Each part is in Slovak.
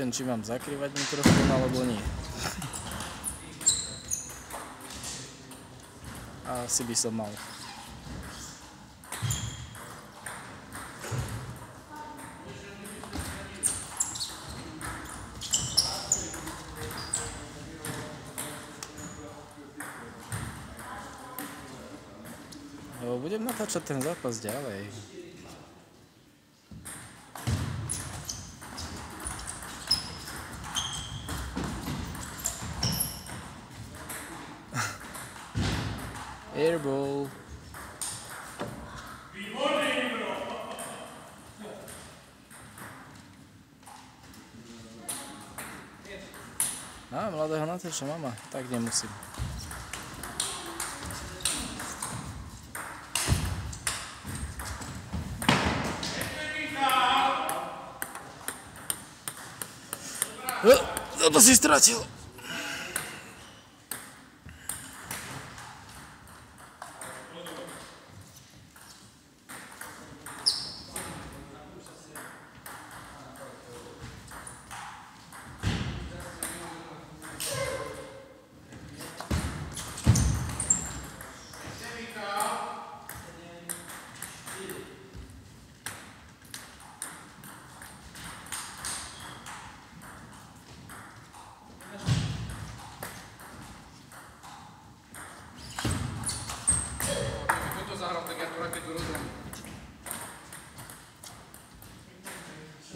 neviem, či mám zakrývať mikrofón, alebo nie. Asi by som mal. Budem natáčať ten zápas ďalej. Airball. Mladého natáča mama, tak nemusím. To si stratil.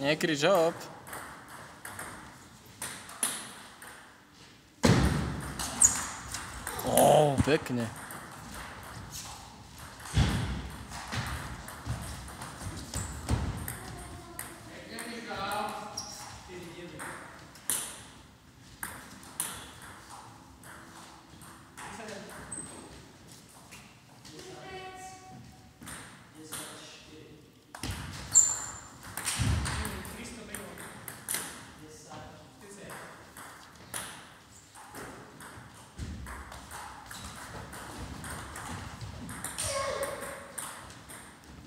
Nekrič hop. Ó, pekne.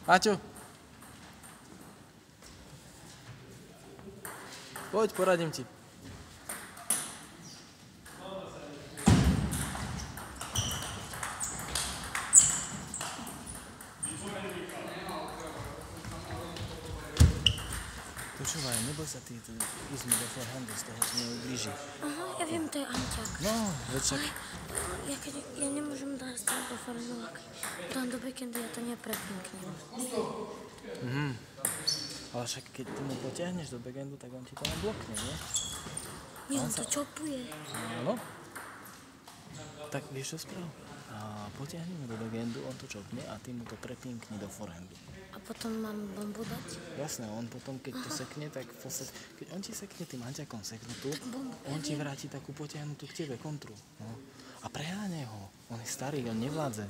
Maťo, poď, poradím ti. Počúvaj, neboj sa ty, ísť mi do forehandu, z toho ti neublíži. Aha, ja viem, to je Anťák. No, večak. Ja nemôžem dať do forehandu, ak dám do backendu, ja to neprepinknem. Ale však keď ty mu potiahneš do backendu, tak on ti to nablokne, nie? Nie, on to čopuje. Áno. Tak vieš čo sprav? Potiahni mu do backendu, on to čopne a ty mu to prepinkni do forehandu. A potom mám bombu dať? Jasné, on potom, keď to sekne, tak keď on ti sekne tým Anťakom seknutú, on ti vráti takú potiahnutú k tebe kontru. No. A preháňaj ho. On je starý, on nevládze.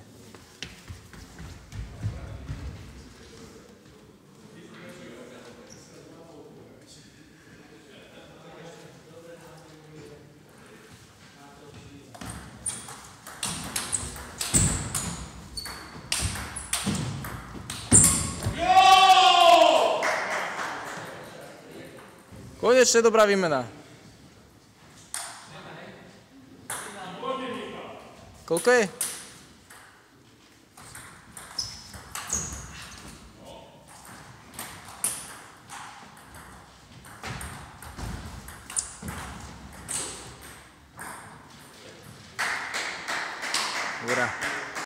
Konečne dobrá výmena. Koľko je? Ura.